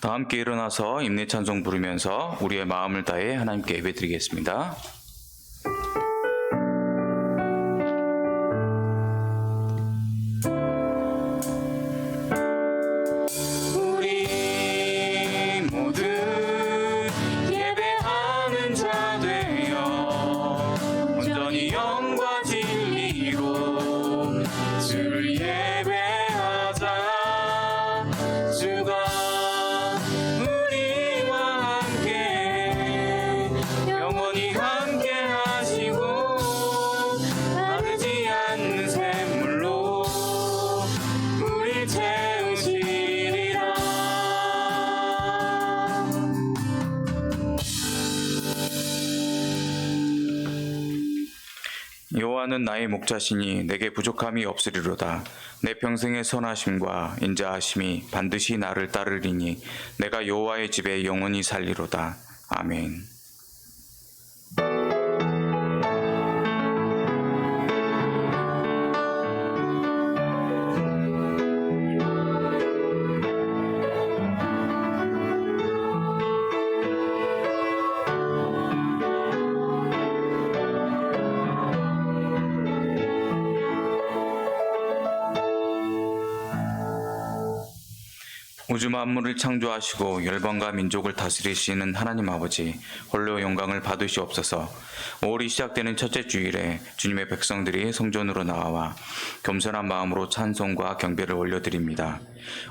다 함께 일어나서 임내 찬송 부르면서 우리의 마음을 다해 하나님께 예배드리겠습니다. 우리 모두 예배하는 자 되어 온전히 영과 진리로 주를 예배하자. 주가 우리와 함께 영원히 함께 하시고 마르지 않는 샘물로 우리 채우시리라. 여호와는 나의 목자시니 내게 부족함이 없으리로다. 내 평생의 선하심과 인자하심이 반드시 나를 따르리니 내가 여호와의 집에 영원히 살리로다. 아멘. 우주 만물을 창조하시고 열방과 민족을 다스리시는 하나님 아버지, 홀로 영광을 받으시옵소서. 5월이 시작되는 첫째 주일에 주님의 백성들이 성전으로 나와 겸손한 마음으로 찬송과 경배를 올려드립니다.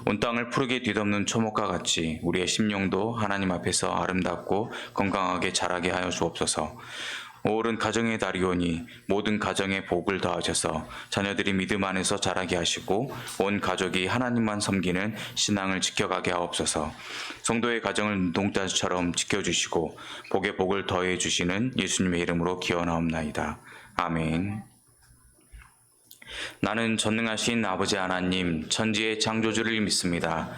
온 땅을 푸르게 뒤덮는 초목과 같이 우리의 심령도 하나님 앞에서 아름답고 건강하게 자라게 하여 주옵소서. 5월은 가정의 달이오니 모든 가정에 복을 더하셔서 자녀들이 믿음 안에서 자라게 하시고 온 가족이 하나님만 섬기는 신앙을 지켜가게 하옵소서. 성도의 가정을 눈동자처럼 지켜주시고 복에 복을 더해 주시는 예수님의 이름으로 기원하옵나이다. 아멘. 나는 전능하신 아버지 하나님 천지의 창조주를 믿습니다.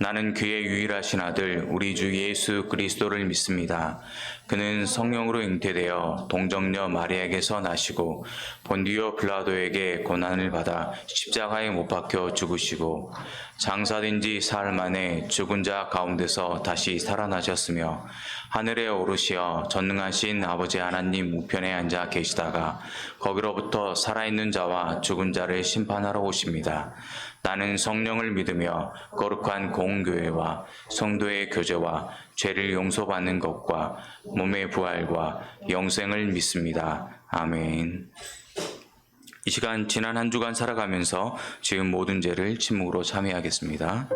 나는 그의 유일하신 아들 우리 주 예수 그리스도를 믿습니다. 그는 성령으로 잉태되어 동정녀 마리아에게서 나시고 본디오 빌라도에게 고난을 받아 십자가에 못 박혀 죽으시고 장사된 지 사흘 만에 죽은 자 가운데서 다시 살아나셨으며 하늘에 오르시어 전능하신 아버지 하나님 우편에 앉아 계시다가 거기로부터 살아있는 자와 죽은 자를 심판하러 오십니다. 나는 성령을 믿으며 거룩한 공교회와 성도의 교제와 죄를 용서받는 것과 몸의 부활과 영생을 믿습니다. 아멘. 이 시간 지난 한 주간 살아가면서 지은 모든 죄를 침묵으로 참회하겠습니다.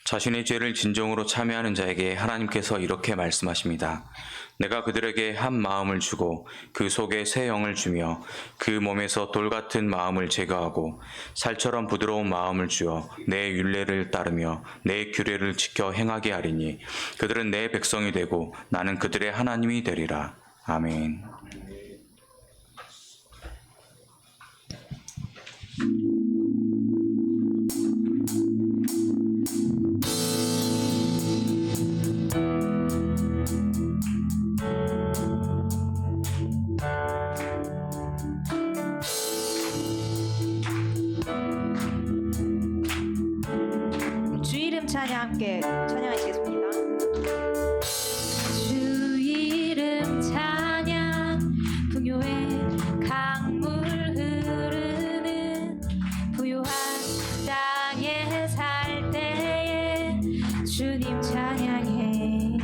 자신의 죄를 진정으로 참회하는 자에게 하나님께서 이렇게 말씀하십니다. 내가 그들에게 한 마음을 주고 그 속에 새 영을 주며 그 몸에서 돌 같은 마음을 제거하고 살처럼 부드러운 마음을 주어 내 율례를 따르며 내 규례를 지켜 행하게 하리니 그들은 내 백성이 되고 나는 그들의 하나님이 되리라. 아멘. 주 이름 찬양 함께 찬양하시겠습니다. 주 이름 찬양 풍요의 강물 흐르는 부요한 땅에 살 때에 주님 찬양해.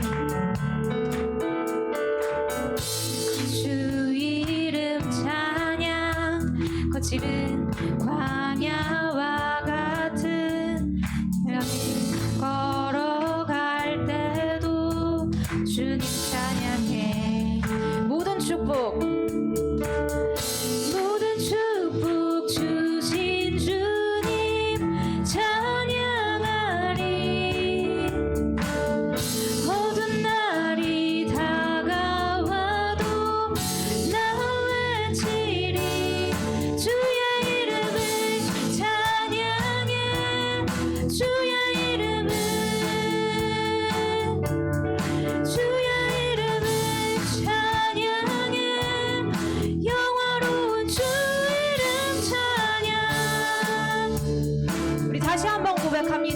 주 이름 찬양 거칠은 광야와 같은 걸어갈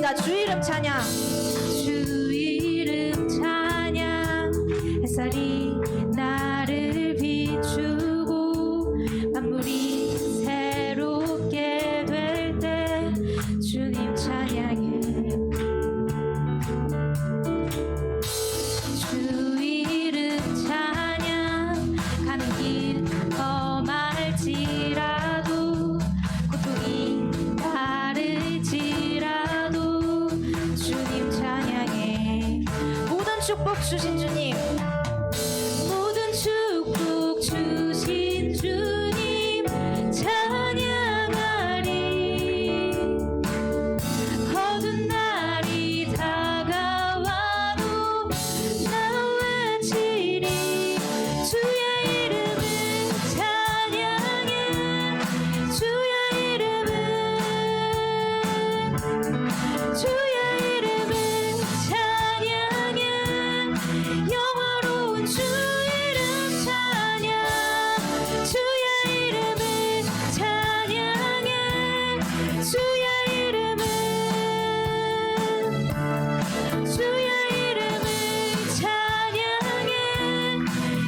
하나입니다. 주 이름 찬양. 주 이름 찬양. 햇살이 나를 비추고 만물이 새롭게 될 때 주님 찬양해. 주 이름 찬양. 가는 길 험할지라도 고통이 다를지라도 주님 찬양해. 모든 축복 주신 주님, 모든 축복 주신 주님 찬양하리. 어두운 날이 다가와도 나 외치리. 주의 이름을 찬양해. 주의 이름을, 주의 이름을 찬양해. 영화로운 주 이름 찬양. 주의 이름을 찬양해. 주의 이름을, 주의 이름을 찬양해.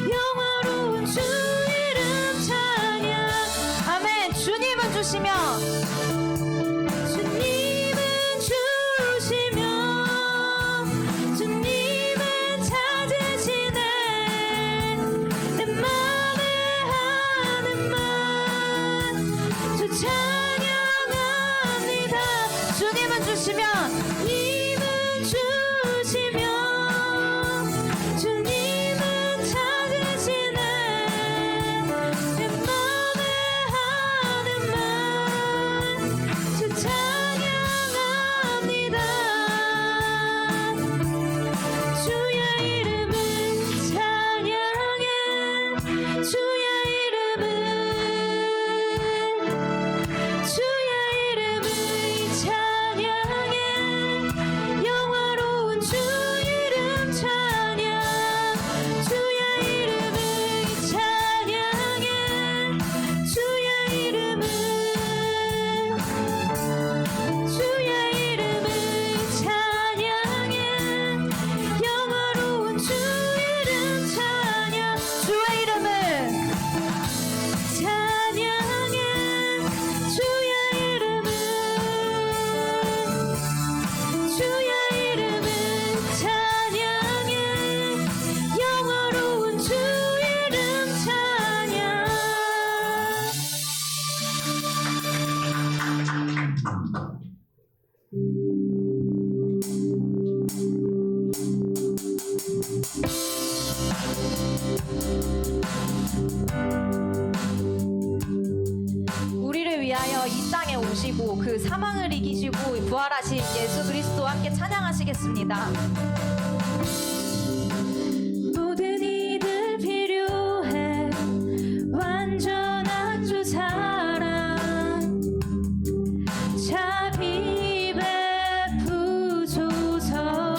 영화로운 주 이름 찬양. 아멘. 주님은 주시면, 주님은 주시면, 주님은 찾으시네. 내 맘에 하는 말 주 찬양합니다. 주님은 주시면, 주님은 주시면, 주님은 찾으시네. 내 맘에 하는 말 주 찬양합니다. 주의 이름을 찬양해. 주의 이름을, 주의 이름을 찬양해. 영화로운 주 이름 찬양. 주의 이름을 찬양해. 주의 이름을, 주의 이름을 찬양해. 영화로운 주 이름 찬양. 주의 이름을 찬양해. 주의 이름을, 주의 이름을 찬양해. 영화로운 주 이름 찬양. 우리를 위하여 이 땅에 오시고 그 사망을 이기시고 부활하신 예수 그리스도와 함께 찬양하시겠습니다. 모든 이들 필요해. 완전한 주 사랑 자비 베푸소서.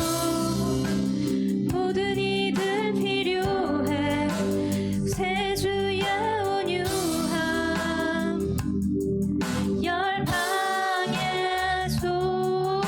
모든 이들 필요해. 새 주의 온유함 열방의 소망.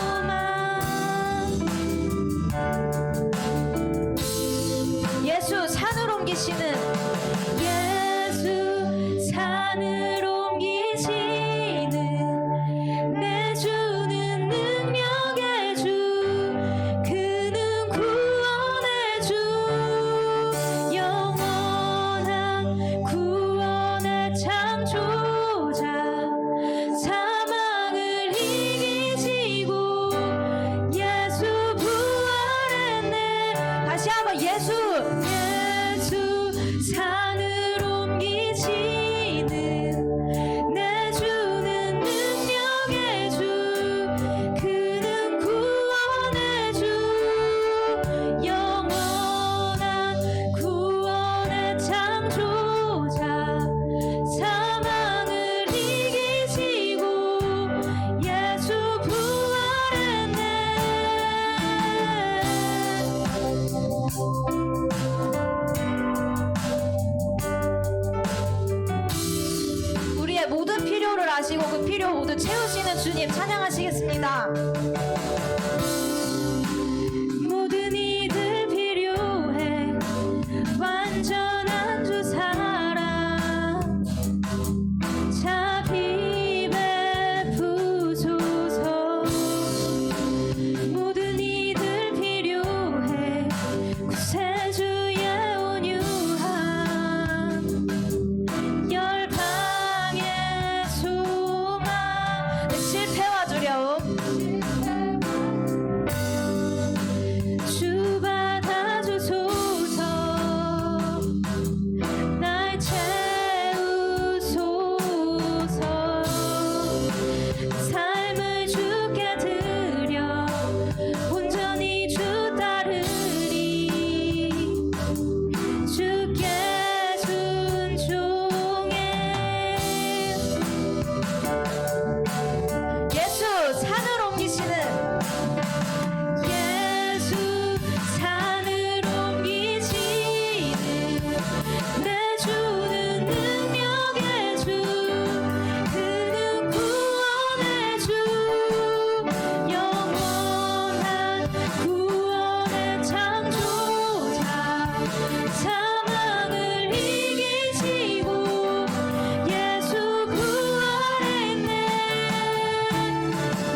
필요 모두 채우시는 주님 찬양하시겠습니다. 모든 이들 필요해 완전한 주 사랑 자비 베푸소서. 모든 이들 필요해 구세주의 온유함 열방의 소망 내 실패와 두려움 주 받아주소서. 날 채우소서. 삶을 주께 드려 온전히 주 따르리. 주께 순종해. 예수 산을 옮기시는 예수 산을 옮기시는 내 주는 능력의 주 그는 구원의 주 영원한 구원의 창조자 사망을 이기시고 예수 부활했네.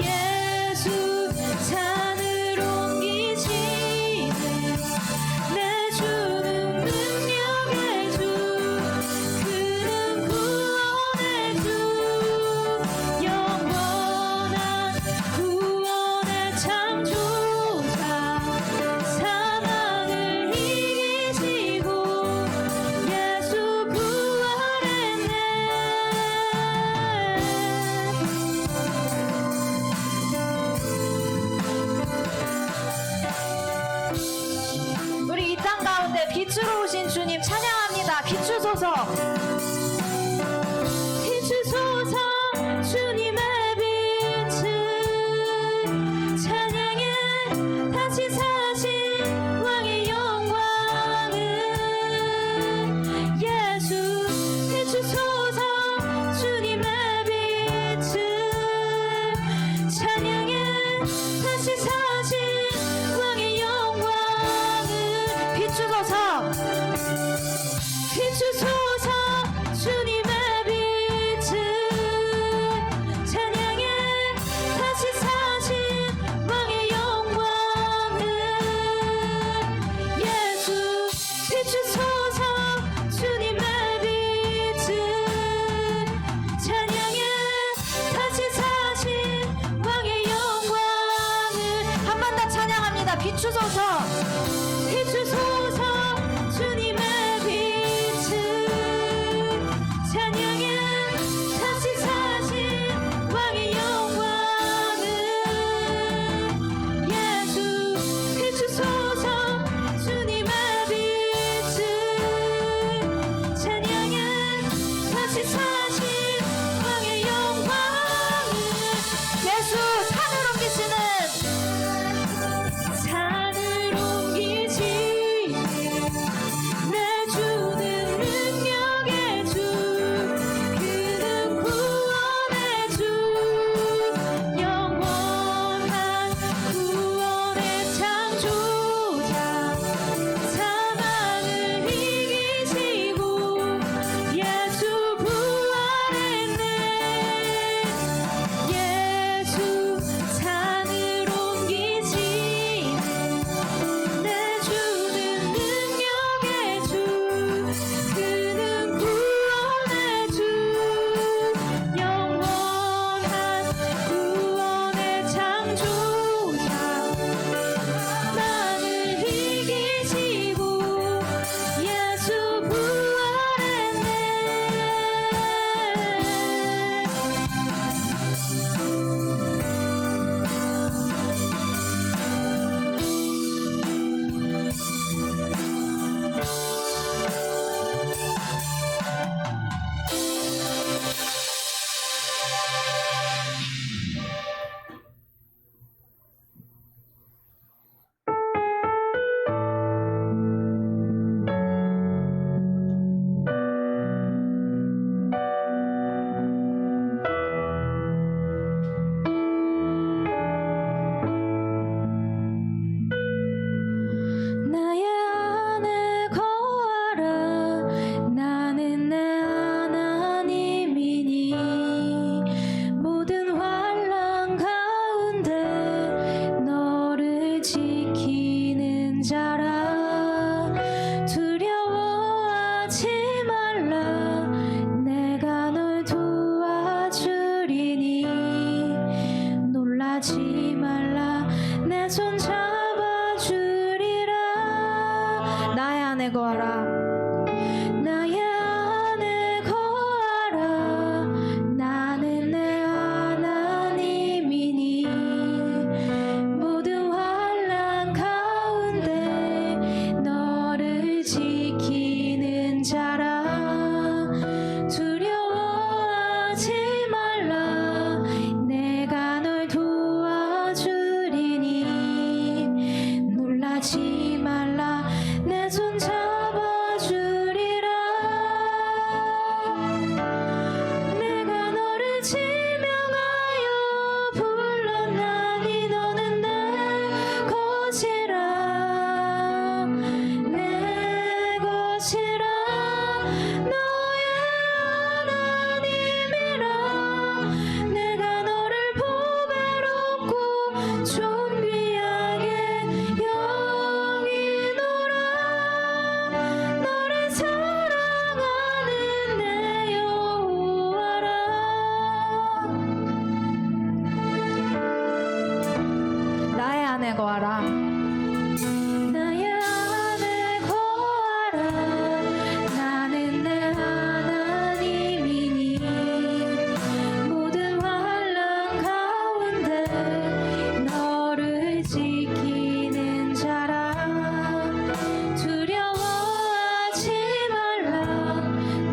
예수 산을 옮기시는 내 주는 능력의 주 그는 구원의 주 영원한 구원의 창조자 사망을 이기시고 예수 부활했네. 우리 이 땅 가운데 빛으로 오신 주님 찬양합니다. 비추소서. 비추소서 주님의 빛을 찬양해 다시 사신 왕의 영광을 예수 비추소서 주님의 빛을 찬양해 다시 사신 왕의 영광을 비추소서. 비추소서 주님의 빛을 찬양해 다시 사신 왕의 영광을 예수 비추소서 주님의 빛을 찬양해 다시 사신 왕의 영광을 한 번 더 찬양합니다. 비추소서. 비추소서 주님의 빛을 찬양해 다시 사신 왕의 영광을 예수 비추소서 주님의 빛을 찬양해 다시 사신 왕의 영광을 예수 산을 옮기시는 산을 옮기 거하라. 나의 안에 거하라. 나는 내 하나님이니 모든 환난 가운데 너를 지키는 자라. 두려워하지 말라.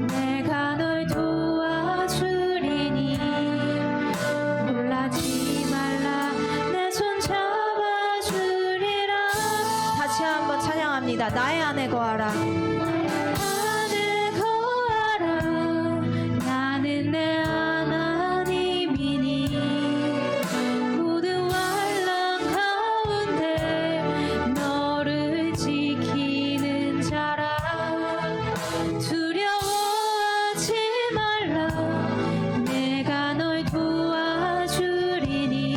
내가 널 도와주리니 놀라지 말라. 내 손 잡아주리라. 다시 한번 찬양합니다. 나의 안에 거하라. 안에 거하라. 나는 내 하나님이니 모든 환난 가운데 너를 지키는 자라. 두려워하지 말라. 내가 널 도와주리니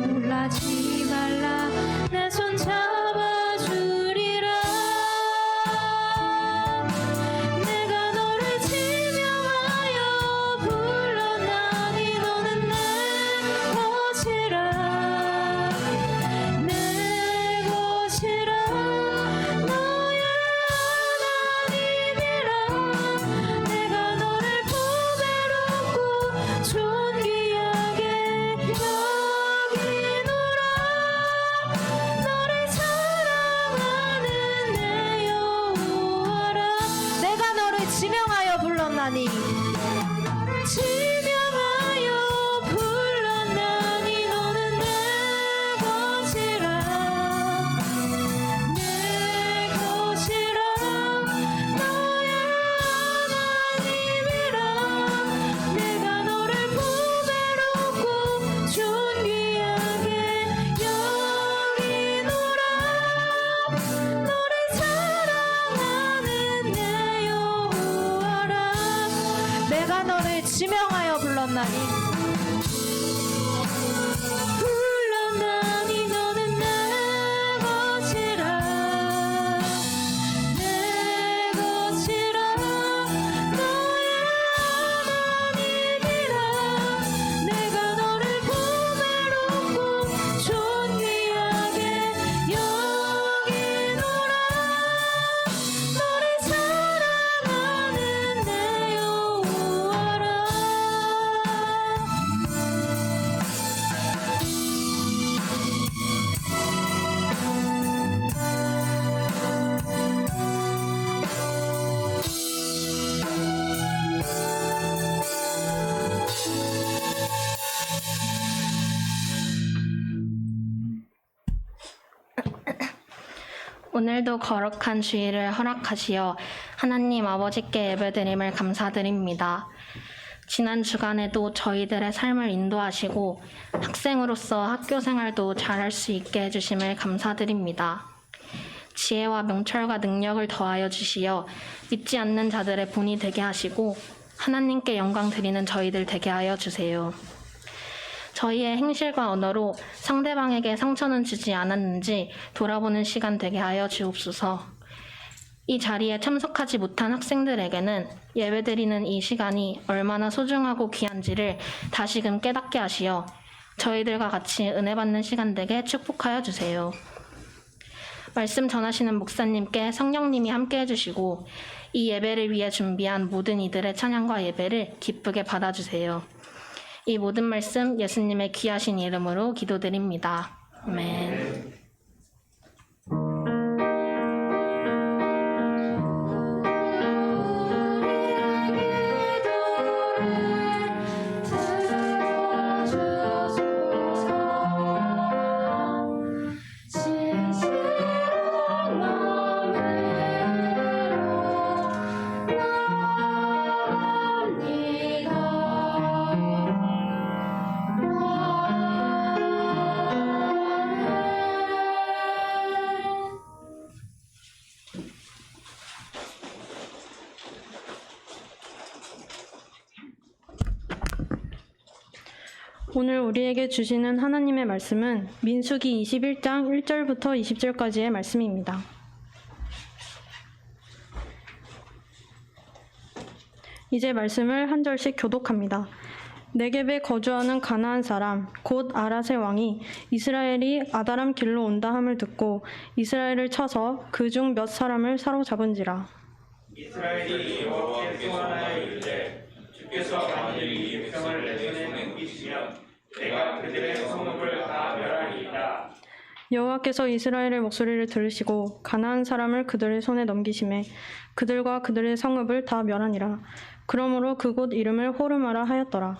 놀라지 말라. 내 손 잡아주리라. 내가 너를 지명하여 불렀나니 너는 내 것이라. 내 것이라. 너의 하나님이라. 내가 너를 보배롭고 존귀하게 여기노라. 너를 사랑하는 내 여호와라. 내가 너를 지명하여 불렀나니 지명하여 불렀나니 너는 내 것이라. 내 것이라. 너의 하나님이라. 내가 너를 보배롭고 존귀하게 여기노라. 너를 사랑하는 내 여호와라. 내가 너를 지명하여 불렀나니 너는 내 것이라. 내 것이라. 너의 하나님이라. 내가 너를 보배롭고 존귀하게 여기노라. 너를 사랑하는 내 여호와라. 오늘도 거룩한 주일을 허락하시어 하나님 아버지께 예배드림을 감사드립니다. 지난 주간에도 저희들의 삶을 인도하시고 학생으로서 학교 생활도 잘할 수 있게 해주심을 감사드립니다. 지혜와 명철과 능력을 더하여 주시어 믿지 않는 자들의 본이 되게 하시고 하나님께 영광 드리는 저희들 되게 하여 주세요. 저희의 행실과 언어로 상대방에게 상처는 주지 않았는지 돌아보는 시간 되게 하여 주옵소서. 이 자리에 참석하지 못한 학생들에게는 예배드리는 이 시간이 얼마나 소중하고 귀한지를 다시금 깨닫게 하시어 저희들과 같이 은혜 받는 시간 되게 축복하여 주세요. 말씀 전하시는 목사님께 성령님이 함께 해주시고 이 예배를 위해 준비한 모든 이들의 찬양과 예배를 기쁘게 받아주세요. 이 모든 말씀 예수님의 귀하신 이름으로 기도드립니다. 아멘. 오늘 우리에게 주시는 하나님의 말씀은 민수기 21장 1절부터 20절까지의 말씀입니다. 이제 말씀을 한 절씩 교독합니다. 네겝에 거주하는 가나안 사람 곧 아랏의 왕이 이스라엘이 아다람 길로 온다 함을 듣고 이스라엘을 쳐서 그 중 몇 사람을 사로잡은지라. 이스라엘이 여호와께 소원하여 이르되 주께서 만일 이 백성을 내 손에 넘기시면 내가 그들의 성읍을 다 멸하리이다. 여호와께서 이스라엘의 목소리를 들으시고 가나안 사람을 그들의 손에 넘기심에 그들과 그들의 성읍을 다 멸하니라. 그러므로 그곳 이름을 호르마라 하였더라.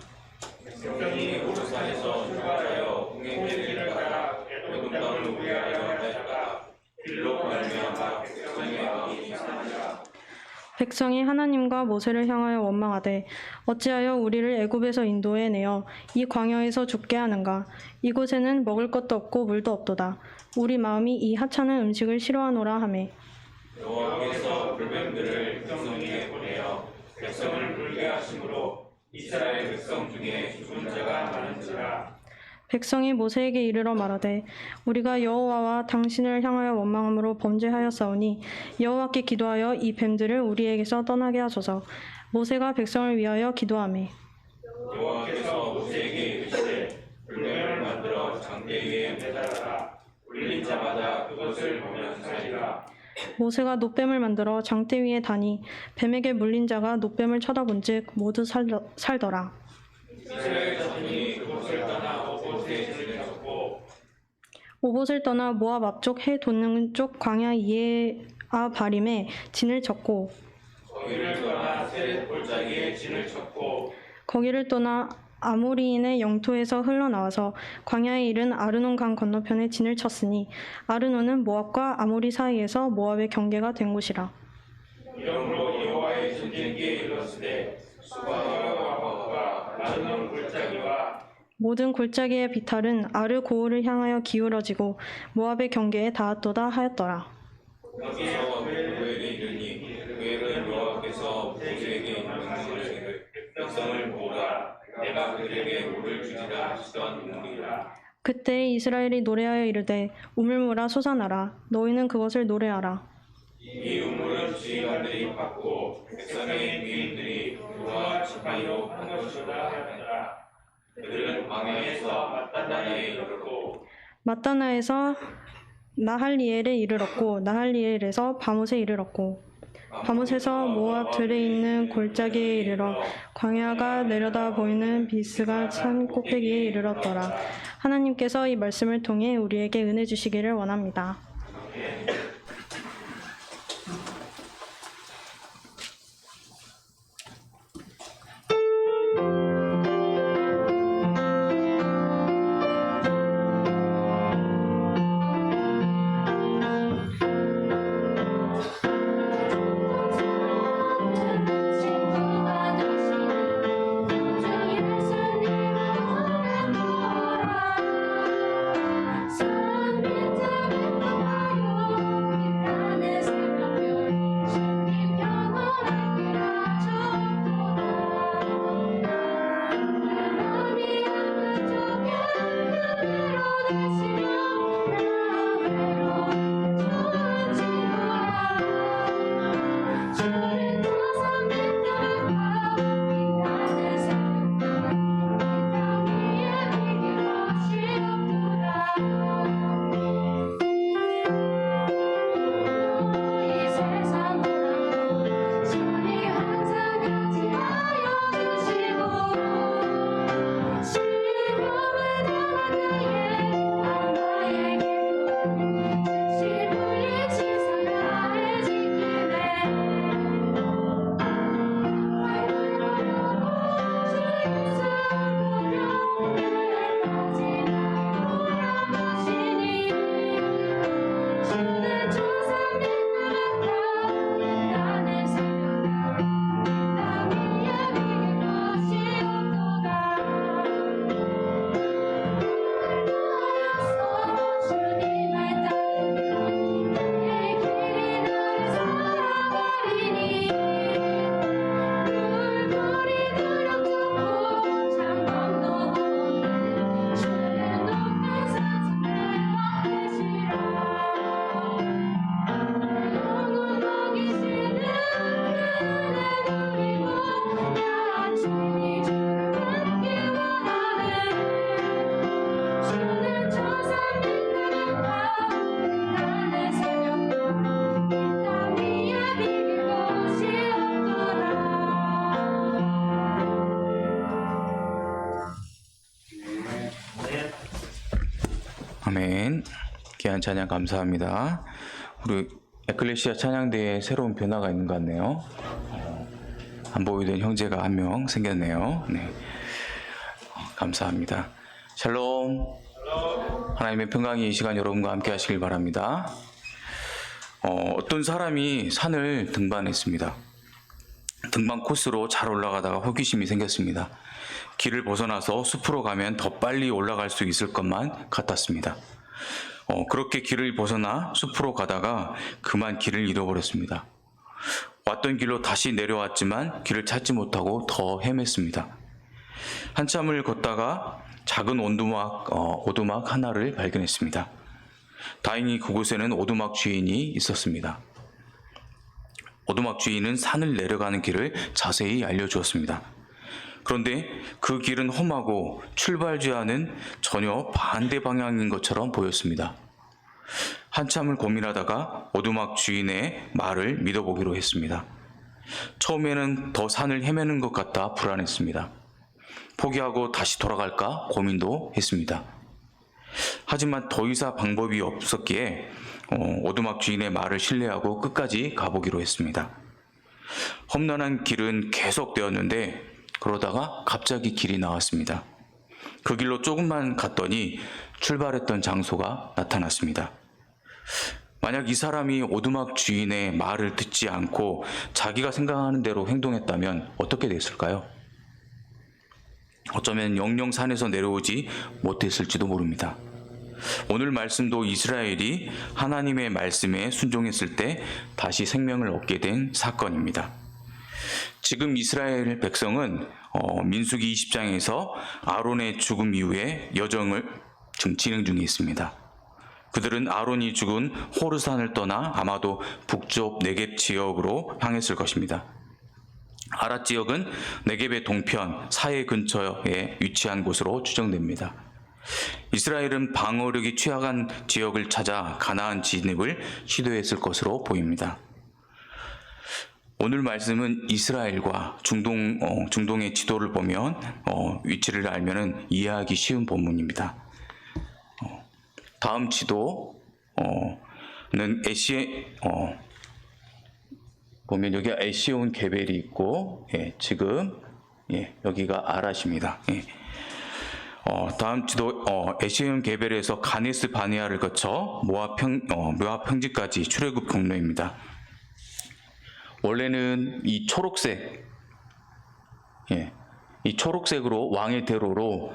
백성이 오르산에서 출발하여 공행된 길을 따라 에돔 땅을 우회하여 가다가 길로 말미암아 백성의 마음이 상하니라. 백성이 하나님과 모세를 향하여 원망하되 어찌하여 우리를 애굽에서 인도해 내어 이 광야에서 죽게 하는가. 이곳에는 먹을 것도 없고 물도 없도다. 우리 마음이 이 하찮은 음식을 싫어하노라 하매 여호와께서 불뱀들을 백성에게 보내어 백성을 물게 하심으로 이스라엘 백성 중에 죽은 자가 많은지라. 백성이 모세에게 이르러 말하되 우리가 여호와와 당신을 향하여 원망함으로 범죄하였사오니 여호와께 기도하여 이 뱀들을 우리에게서 떠나게 하소서. 모세가 백성을 위하여 기도하매 여호와께서 모세에게 이르시되 불뱀을 만들어 장대 위에 매달아라. 울린 자마다 그것을 보면 살리라. 모세가 놋뱀을 만들어 장대 위에 다니 뱀에게 물린 자가 놋뱀을 쳐다본즉 모두 살더라. 이스라엘 자손이 그곳을 떠나 오봇에 진을 쳤고 오봇을 떠나 모압 앞쪽 해 돋는 쪽 광야 이에아 바림에 진을 쳤고 거기를 떠나 세렛 골짜기에 진을 쳤고 거기를 떠나 아모리인의 영토에서 흘러나와서 광야에 이른 아르논 강 건너편에 진을 쳤으니 아르논은 모압과 아모리 사이에서 모압의 경계가 된 곳이라. 이러므로 여호와의 전쟁기에 이르렀으되 수바와 와바가 아르논 골짜기와 모든 골짜기의 비탈은 아르 고울을 향하여 기울어지고 모압의 경계에 닿았도다 하였더라. 거기서 그에게 이르니 그에는 여호와께서 모세에게 명령하시기를 백성을 모으라. 내가 그들에게 물을 주리라 하시던 우물이라. 그때 이스라엘이 노래하여 이르되 우물물아 솟아나라. 너희는 그것을 노래하라. 이 우물은 지휘관들이 받고 백성의 위인들이 그와 지팡이로 판 것이라 하였더라. 그들은 광야에서 마따나에 이르렀고 마따나에서 나할리엘에 이르렀고 나할리엘에서 바못에 이르렀고 바못에서 모압 들에 있는 골짜기에 이르러 광야가 내려다 보이는 비스가 산 꼭대기에 이르렀더라. 하나님께서 이 말씀을 통해 우리에게 은혜 주시기를 원합니다. 아멘. 귀한 찬양 감사합니다. 우리 에클레시아 찬양대에 새로운 변화가 있는 것 같네요. 안 보이던 형제가 한 명 생겼네요. 네. 감사합니다. 샬롬. 하나님의 평강이 이 시간 여러분과 함께 하시길 바랍니다. 어떤 사람이 산을 등반했습니다. 등반 코스로 잘 올라가다가 호기심이 생겼습니다. 길을 벗어나서 숲으로 가면 더 빨리 올라갈 수 있을 것만 같았습니다. 그렇게 길을 벗어나 숲으로 가다가 그만 길을 잃어버렸습니다. 왔던 길로 다시 내려왔지만 길을 찾지 못하고 더 헤맸습니다. 한참을 걷다가 작은 오두막 하나를 발견했습니다. 다행히 그곳에는 오두막 주인이 있었습니다. 오두막 주인은 산을 내려가는 길을 자세히 알려주었습니다. 그런데 그 길은 험하고 출발지와는 전혀 반대 방향인 것처럼 보였습니다. 한참을 고민하다가 오두막 주인의 말을 믿어보기로 했습니다. 처음에는 더 산을 헤매는 것 같아 불안했습니다. 포기하고 다시 돌아갈까 고민도 했습니다. 하지만 더 이상 방법이 없었기에 오두막 주인의 말을 신뢰하고 끝까지 가보기로 했습니다. 험난한 길은 계속되었는데 그러다가 갑자기 길이 나왔습니다. 그 길로 조금만 갔더니 출발했던 장소가 나타났습니다. 만약 이 사람이 오두막 주인의 말을 듣지 않고 자기가 생각하는 대로 행동했다면 어떻게 됐을까요? 어쩌면 영영 산에서 내려오지 못했을지도 모릅니다. 오늘 말씀도 이스라엘이 하나님의 말씀에 순종했을 때 다시 생명을 얻게 된 사건입니다. 지금 이스라엘 백성은 민수기 20장에서 아론의 죽음 이후에 여정을 지금 진행 중에 있습니다. 그들은 아론이 죽은 호르산을 떠나 아마도 북쪽 네겝 지역으로 향했을 것입니다. 아랏 지역은 네겝의 동편 사해 근처에 위치한 곳으로 추정됩니다. 이스라엘은 방어력이 취약한 지역을 찾아 가나안 진입을 시도했을 것으로 보입니다. 오늘 말씀은 이스라엘과 중동의 지도를 보면 위치를 알면 이해하기 쉬운 본문입니다. 다음 지도는 보면 여기가 에시온 게벨이 있고 지금 여기가 아랏입니다. 다음 지도 에시온 게벨에서 가네스 바네아를 거쳐 모압 평지까지 출애굽 경로입니다. 원래는 이 초록색으로 왕의 대로로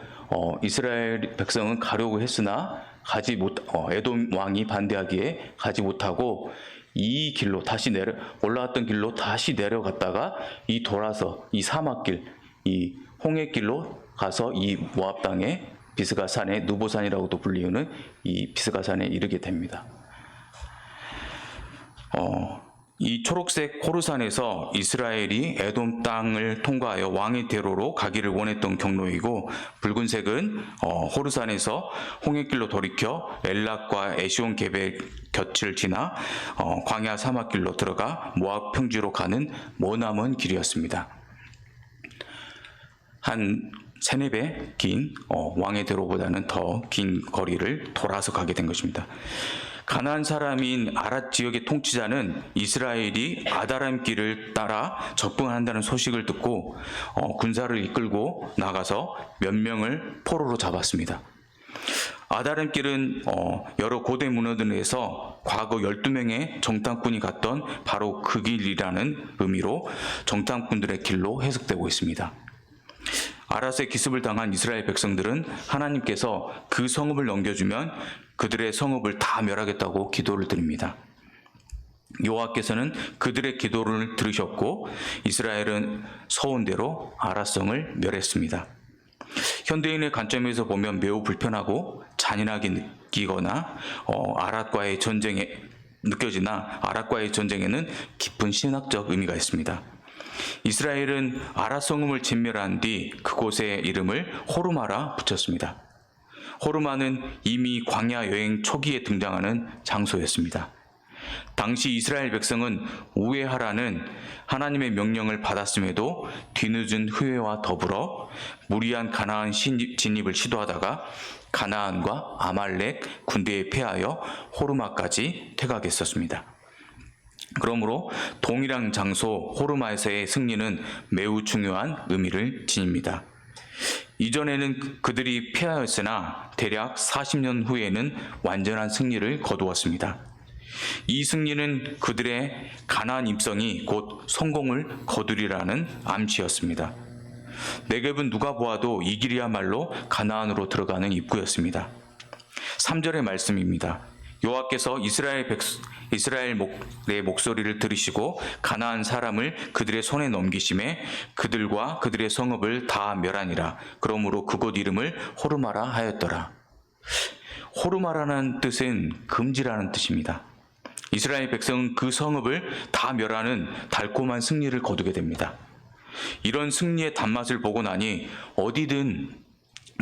이스라엘 백성은 가려고 했으나 에돔 왕이 반대하기에 가지 못하고 이 길로 다시 올라왔던 길로 다시 내려갔다가 돌아서 이 사막길, 이 홍해길로 가서 이 모압 땅의 비스가산의 누보산이라고도 불리우는 이 비스가산에 이르게 됩니다. 이 초록색 호르산에서 이스라엘이 에돔 땅을 통과하여 왕의 대로로 가기를 원했던 경로이고, 붉은색은 호르산에서 홍해길로 돌이켜 엘락과 에시온 게벨 곁을 지나 광야 사막길로 들어가 모압 평지로 가는 머나먼 길이었습니다. 한 3-4배 긴 왕의 대로보다는 더 긴 거리를 돌아서 가게 된 것입니다. 가나안 사람인 아랏 지역의 통치자는 이스라엘이 아다람 길을 따라 접근한다는 소식을 듣고 군사를 이끌고 나가서 몇 명을 포로로 잡았습니다. 아다람 길은 여러 고대 문헌들에서 과거 12명의 정탐꾼이 갔던 바로 그 길이라는 의미로 정탐꾼들의 길로 해석되고 있습니다. 아랏의 기습을 당한 이스라엘 백성들은 하나님께서 그 성읍을 넘겨주면 그들의 성읍을 다 멸하겠다고 기도를 드립니다. 여호와께서는 그들의 기도를 들으셨고 이스라엘은 서온대로 아랏성을 멸했습니다. 현대인의 관점에서 보면 매우 불편하고 잔인하게 느끼거나 아랏과의 전쟁에는 깊은 신학적 의미가 있습니다. 이스라엘은 아랏 성읍을 진멸한 뒤 그곳의 이름을 호르마라 붙였습니다. 호르마는 이미 광야 여행 초기에 등장하는 장소였습니다. 당시 이스라엘 백성은 우회하라는 하나님의 명령을 받았음에도 뒤늦은 후회와 더불어 무리한 가나안 진입을 시도하다가 가나안과 아말렉 군대에 패하여 호르마까지 퇴각했었습니다. 그러므로 동일한 장소 호르마에서의 승리는 매우 중요한 의미를 지닙니다. 이전에는 그들이 패하였으나 대략 40년 후에는 완전한 승리를 거두었습니다. 이 승리는 그들의 가나안 입성이 곧 성공을 거두리라는 암시였습니다. 네겝은 누가 보아도 이 길이야말로 가나안으로 들어가는 입구였습니다. 3절의 말씀입니다. 여호와께서 이스라엘의 목소리를 들으시고 가나안 사람을 그들의 손에 넘기심에 그들과 그들의 성읍을 다 멸하니라. 그러므로 그곳 이름을 호르마라 하였더라. 호르마라는 뜻은 금지라는 뜻입니다. 이스라엘 백성은 그 성읍을 다 멸하는 달콤한 승리를 거두게 됩니다. 이런 승리의 단맛을 보고 나니 어디든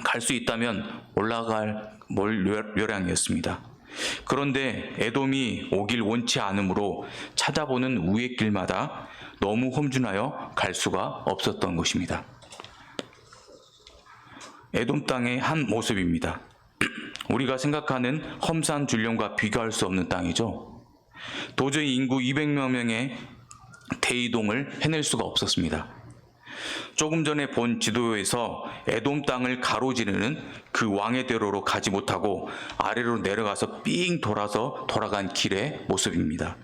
갈 수 있다면 올라갈 멸량이었습니다. 그런데 에돔이 오길 원치 않으므로 찾아보는 우회 길마다 너무 험준하여 갈 수가 없었던 것입니다. 에돔 땅의 한 모습입니다. 우리가 생각하는 험산 줄령과 비교할 수 없는 땅이죠. 도저히 인구 200여 명의 대이동을 해낼 수가 없었습니다. 조금 전에 본 지도에서 에돔 땅을 가로지르는 그 왕의 대로로 가지 못하고 아래로 내려가서 삥 돌아서 돌아간 길의 모습입니다.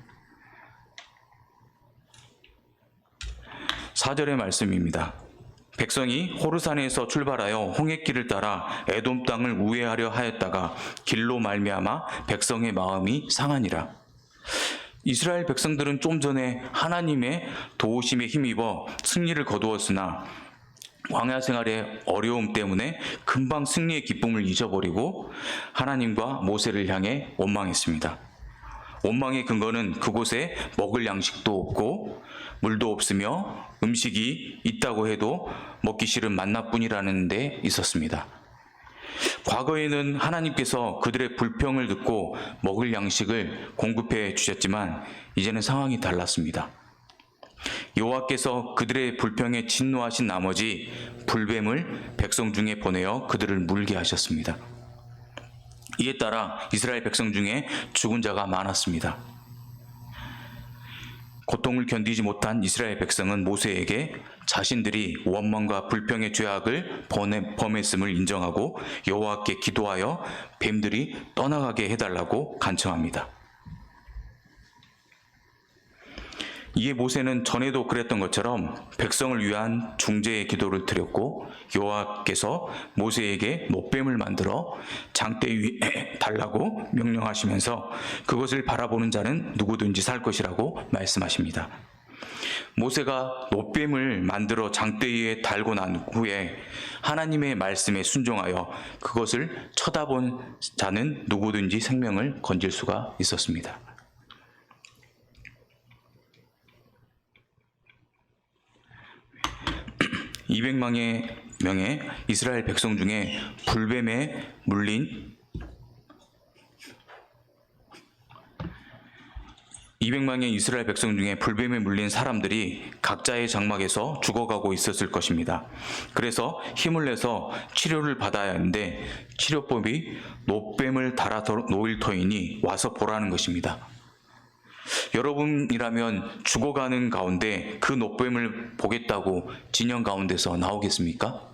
4절의 말씀입니다. 백성이 호르산에서 출발하여 홍해길을 따라 에돔 땅을 우회하려 하였다가 길로 말미암아 백성의 마음이 상하니라. 이스라엘 백성들은 좀 전에 하나님의 도우심에 힘입어 승리를 거두었으나 광야 생활의 어려움 때문에 금방 승리의 기쁨을 잊어버리고 하나님과 모세를 향해 원망했습니다. 원망의 근거는 그곳에 먹을 양식도 없고 물도 없으며 음식이 있다고 해도 먹기 싫은 만나뿐이라는 데 있었습니다. 과거에는 하나님께서 그들의 불평을 듣고 먹을 양식을 공급해 주셨지만 이제는 상황이 달랐습니다. 여호와께서 그들의 불평에 진노하신 나머지 불뱀을 백성 중에 보내어 그들을 물게 하셨습니다. 이에 따라 이스라엘 백성 중에 죽은 자가 많았습니다. 고통을 견디지 못한 이스라엘 백성은 모세에게 자신들이 원망과 불평의 죄악을 범했음을 인정하고 여호와께 기도하여 뱀들이 떠나가게 해달라고 간청합니다. 이에 모세는 전에도 그랬던 것처럼 백성을 위한 중재의 기도를 드렸고 여호와께서 모세에게 못뱀을 만들어 장대 위에 달라고 명령하시면서 그것을 바라보는 자는 누구든지 살 것이라고 말씀하십니다. 모세가 못뱀을 만들어 장대 위에 달고 난 후에 하나님의 말씀에 순종하여 그것을 쳐다본 자는 누구든지 생명을 건질 수가 있었습니다. 200만 명의 이스라엘 백성 중에 불뱀에 물린 200만의 이스라엘 백성 중에 불뱀에 물린 사람들이 각자의 장막에서 죽어가고 있었을 것입니다. 그래서 힘을 내서 치료를 받아야 하는데 치료법이 노뱀을 달아서 놓일 터이니 와서 보라는 것입니다. 여러분이라면 죽어가는 가운데 그 노뱀을 보겠다고 진영 가운데서 나오겠습니까?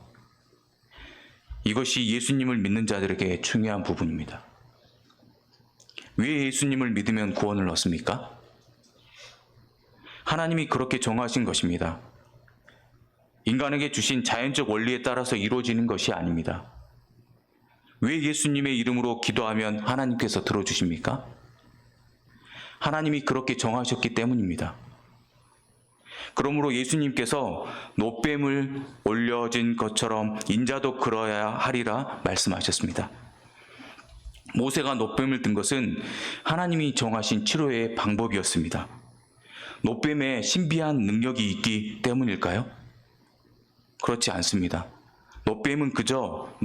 이것이 예수님을 믿는 자들에게 중요한 부분입니다. 왜 예수님을 믿으면 구원을 얻습니까? 하나님이 그렇게 정하신 것입니다. 인간에게 주신 자연적 원리에 따라서 이루어지는 것이 아닙니다. 왜 예수님의 이름으로 기도하면 하나님께서 들어주십니까? 하나님이 그렇게 정하셨기 때문입니다. 그러므로 예수님께서 노뱀을 올려진 것처럼 인자도 그러야 하리라 말씀하셨습니다. 모세가 노뱀을 든 것은 하나님이 정하신 치료의 방법이었습니다. 노뱀에 신비한 능력이 있기 때문일까요? 그렇지 않습니다. 노뱀은 그저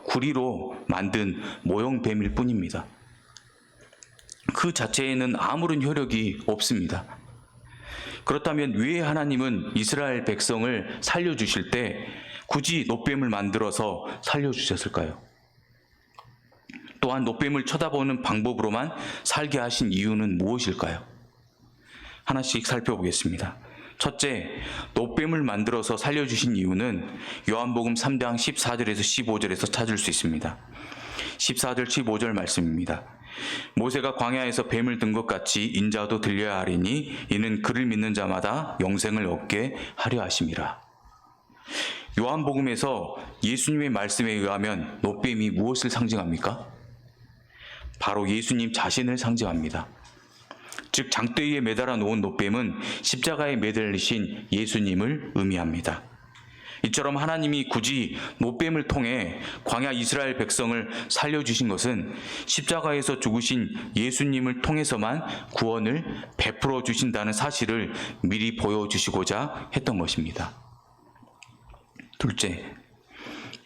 구리로 만든 모형뱀일 뿐입니다. 그 자체에는 아무런 효력이 없습니다. 그렇다면 왜 하나님은 이스라엘 백성을 살려주실 때 굳이 노뱀을 만들어서 살려주셨을까요? 또한 노뱀을 쳐다보는 방법으로만 살게 하신 이유는 무엇일까요? 하나씩 살펴보겠습니다. 첫째, 노뱀을 만들어서 살려주신 이유는 요한복음 3장 14절에서 15절에서 찾을 수 있습니다. 14절 15절 말씀입니다. 모세가 광야에서 뱀을 든 것 같이 인자도 들려야 하리니 이는 그를 믿는 자마다 영생을 얻게 하려 하심이라. 요한복음에서 예수님의 말씀에 의하면 노뱀이 무엇을 상징합니까? 바로 예수님 자신을 상징합니다. 즉 장대위에 매달아 놓은 노뱀은 십자가에 매달리신 예수님을 의미합니다. 이처럼 하나님이 굳이 노뱀을 통해 광야 이스라엘 백성을 살려주신 것은 십자가에서 죽으신 예수님을 통해서만 구원을 베풀어 주신다는 사실을 미리 보여주시고자 했던 것입니다. 둘째,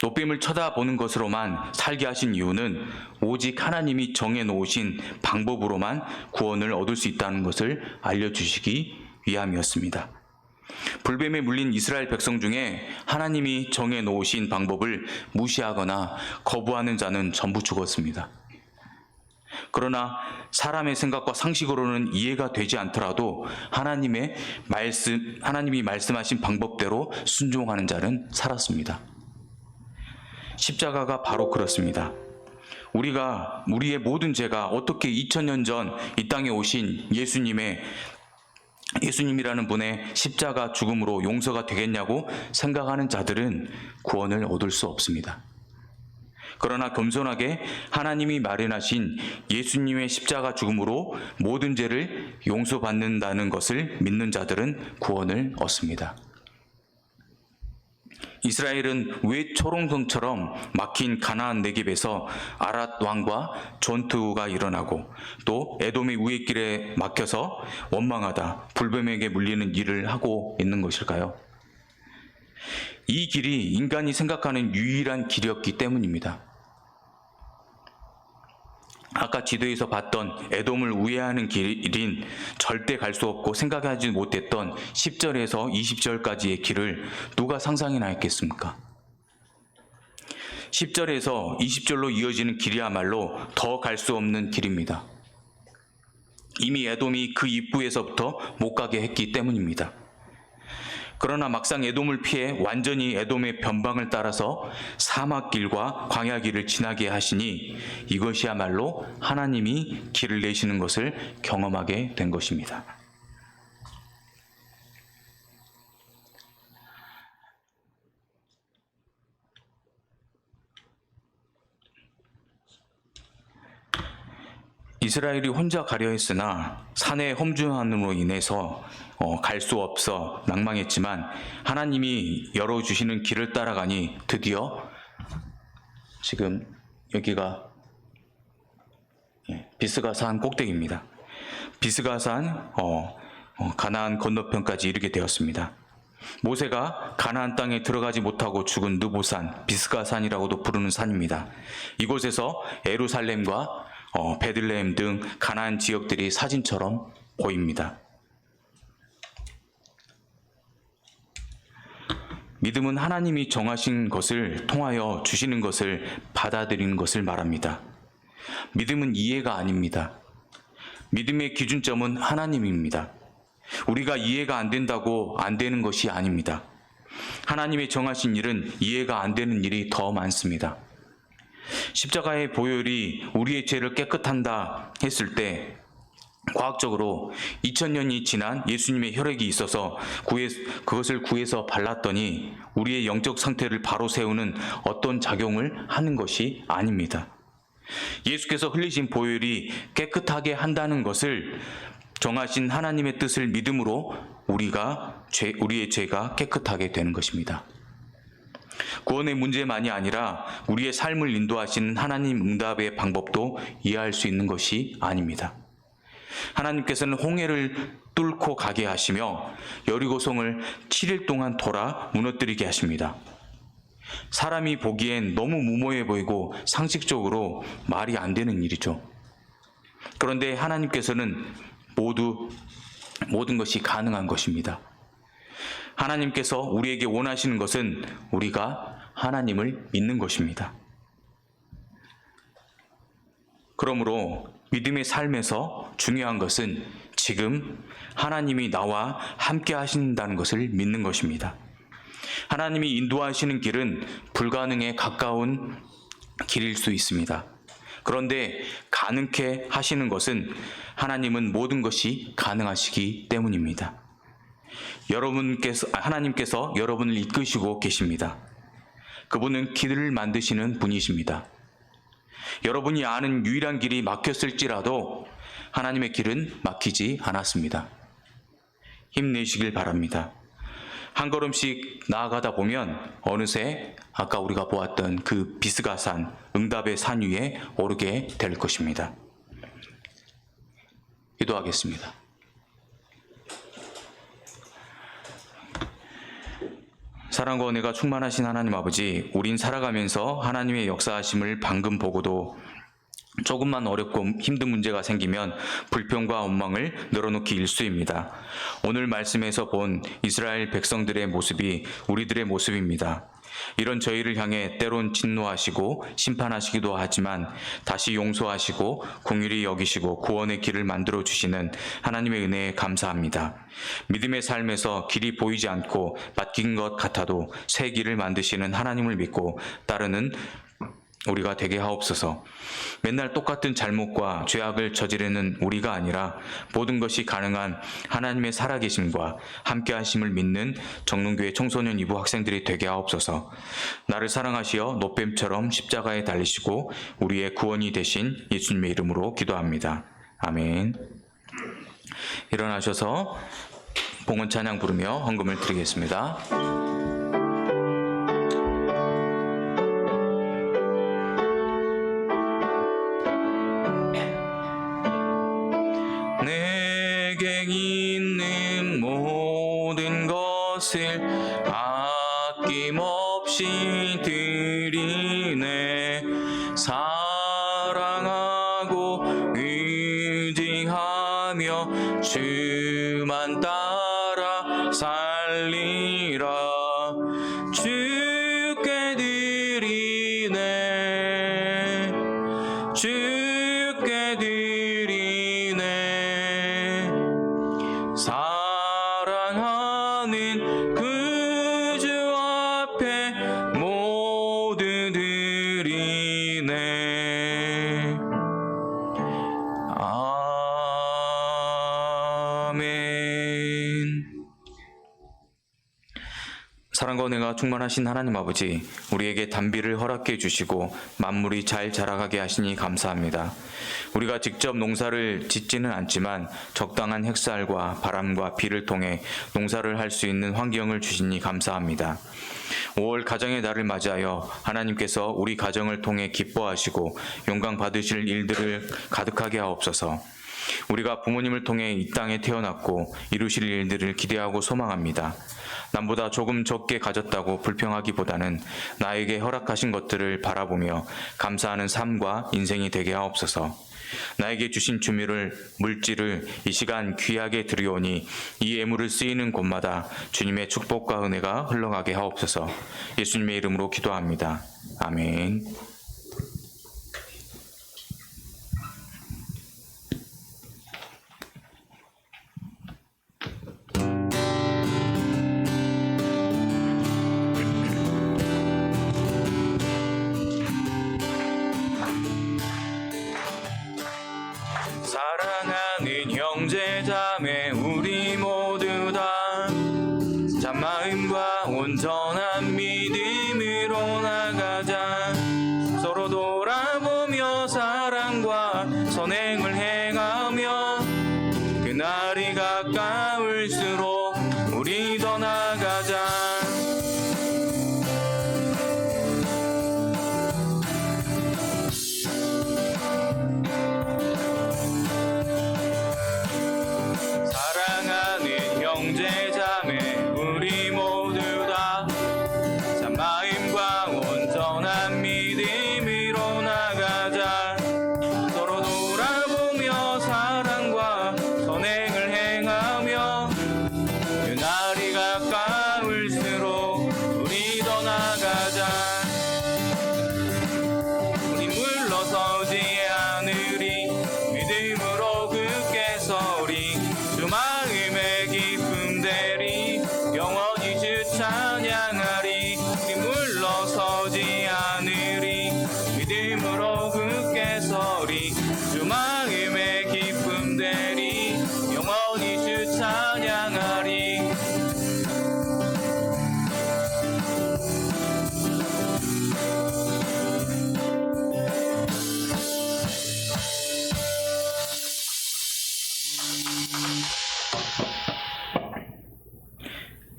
노뱀을 쳐다보는 것으로만 살게 하신 이유는 오직 하나님이 정해놓으신 방법으로만 구원을 얻을 수 있다는 것을 알려주시기 위함이었습니다. 불뱀에 물린 이스라엘 백성 중에 하나님이 정해놓으신 방법을 무시하거나 거부하는 자는 전부 죽었습니다. 그러나 사람의 생각과 상식으로는 이해가 되지 않더라도 하나님이 말씀하신 방법대로 순종하는 자는 살았습니다. 십자가가 바로 그렇습니다. 우리의 모든 죄가 어떻게 2000년 전 이 땅에 오신 예수님이라는 분의 십자가 죽음으로 용서가 되겠냐고 생각하는 자들은 구원을 얻을 수 없습니다. 그러나 겸손하게 하나님이 마련하신 예수님의 십자가 죽음으로 모든 죄를 용서받는다는 것을 믿는 자들은 구원을 얻습니다. 이스라엘은 왜 초롱성처럼 막힌 가나안 네겝에서 아랏 왕과 전투가 일어나고 또 에돔의 우회길에 막혀서 원망하다 불뱀에게 물리는 일을 하고 있는 것일까요? 이 길이 인간이 생각하는 유일한 길이었기 때문입니다. 아까 지도에서 봤던 에돔을 우회하는 길인 절대 갈 수 없고 생각하지 못했던 10절에서 20절까지의 길을 누가 상상이나 했겠습니까? 10절에서 20절로 이어지는 길이야말로 더 갈 수 없는 길입니다. 이미 에돔이 그 입구에서부터 못 가게 했기 때문입니다. 그러나 막상 에돔을 피해 완전히 에돔의 변방을 따라서 사막길과 광야길을 지나게 하시니 이것이야말로 하나님이 길을 내시는 것을 경험하게 된 것입니다. 이스라엘이 혼자 가려 했으나 산의 험준함으로 인해서 갈 수 없어 낭망했지만 하나님이 열어주시는 길을 따라가니 드디어 지금 여기가 비스가산 꼭대기입니다. 비스가산 가나안 건너편까지 이르게 되었습니다. 모세가 가나안 땅에 들어가지 못하고 죽은 느보산, 비스가산이라고도 부르는 산입니다. 이곳에서 예루살렘과 베들레헴 등 가나안 지역들이 사진처럼 보입니다. 믿음은 하나님이 정하신 것을 통하여 주시는 것을 받아들이는 것을 말합니다. 믿음은 이해가 아닙니다. 믿음의 기준점은 하나님입니다. 우리가 이해가 안 된다고 안 되는 것이 아닙니다. 하나님의 정하신 일은 이해가 안 되는 일이 더 많습니다. 십자가의 보혈이 우리의 죄를 깨끗한다 했을 때 과학적으로 2000년이 지난 예수님의 혈액이 있어서 그것을 구해서 발랐더니 우리의 영적 상태를 바로 세우는 어떤 작용을 하는 것이 아닙니다. 예수께서 흘리신 보혈이 깨끗하게 한다는 것을 정하신 하나님의 뜻을 믿음으로 우리의 죄가 깨끗하게 되는 것입니다. 구원의 문제만이 아니라 우리의 삶을 인도하시는 하나님 응답의 방법도 이해할 수 있는 것이 아닙니다. 하나님께서는 홍해를 뚫고 가게 하시며 여리고성을 7일 동안 돌아 무너뜨리게 하십니다. 사람이 보기엔 너무 무모해 보이고 상식적으로 말이 안 되는 일이죠. 그런데 하나님께서는 모든 것이 가능한 것입니다. 하나님께서 우리에게 원하시는 것은 우리가 하나님을 믿는 것입니다. 그러므로 믿음의 삶에서 중요한 것은 지금 하나님이 나와 함께 하신다는 것을 믿는 것입니다. 하나님이 인도하시는 길은 불가능에 가까운 길일 수 있습니다. 그런데 가능케 하시는 것은 하나님은 모든 것이 가능하시기 때문입니다. 하나님께서 여러분을 이끄시고 계십니다. 그분은 길을 만드시는 분이십니다. 여러분이 아는 유일한 길이 막혔을지라도 하나님의 길은 막히지 않았습니다. 힘내시길 바랍니다. 한 걸음씩 나아가다 보면 어느새 아까 우리가 보았던 그 비스가산, 응답의 산 위에 오르게 될 것입니다. 기도하겠습니다. 사랑과 은혜가 충만하신 하나님 아버지, 우린 살아가면서 하나님의 역사하심을 방금 보고도 조금만 어렵고 힘든 문제가 생기면 불평과 원망을 늘어놓기 일쑤입니다. 오늘 말씀에서 본 이스라엘 백성들의 모습이 우리들의 모습입니다. 이런 저희를 향해 때론 진노하시고 심판하시기도 하지만 다시 용서하시고 긍휼히 여기시고 구원의 길을 만들어 주시는 하나님의 은혜에 감사합니다. 믿음의 삶에서 길이 보이지 않고 막힌 것 같아도 새 길을 만드시는 하나님을 믿고 따르는 우리가 되게 하옵소서. 맨날 똑같은 잘못과 죄악을 저지르는 우리가 아니라 모든 것이 가능한 하나님의 살아계심과 함께하심을 믿는 정릉교회 청소년 2부 학생들이 되게 하옵소서. 나를 사랑하시어 노뱀처럼 십자가에 달리시고 우리의 구원이 되신 예수님의 이름으로 기도합니다. 아멘. 일어나셔서 봉헌 찬양 부르며 헌금을 드리겠습니다. 내게 있는 모든 것을 아낌없이 드리네. 사랑하고 의지하며 주만 따라 살리라. 주께 드리네. 주께 드리네. 사랑하는 그 주 앞에 모두 드리네. 아멘. 사랑과 은혜가 충만하신 하나님 아버지, 우리에게 단비를 허락해 주시고 만물이 잘 자라가게 하시니 감사합니다. 우리가 직접 농사를 짓지는 않지만 적당한 햇살과 바람과 비를 통해 농사를 할 수 있는 환경을 주시니 감사합니다. 5월 가정의 달을 맞이하여 하나님께서 우리 가정을 통해 기뻐하시고 영광 받으실 일들을 가득하게 하옵소서. 우리가 부모님을 통해 이 땅에 태어났고 이루실 일들을 기대하고 소망합니다. 남보다 조금 적게 가졌다고 불평하기보다는 나에게 허락하신 것들을 바라보며 감사하는 삶과 인생이 되게 하옵소서. 나에게 주신 물질을 이 시간 귀하게 드리오니 이 예물을 쓰이는 곳마다 주님의 축복과 은혜가 흘러가게 하옵소서. 예수님의 이름으로 기도합니다. 아멘. 사랑하는 형제자매 우리 모두 다 참마음과 온전한 믿음으로 나가자. 서로 돌아보며 사랑과 선행을 행하며 그날이 가까울수록 우리 더 나가자. 사랑하는 형제자매 우리 모두 다 참 마음과 온전한 믿음으로 나가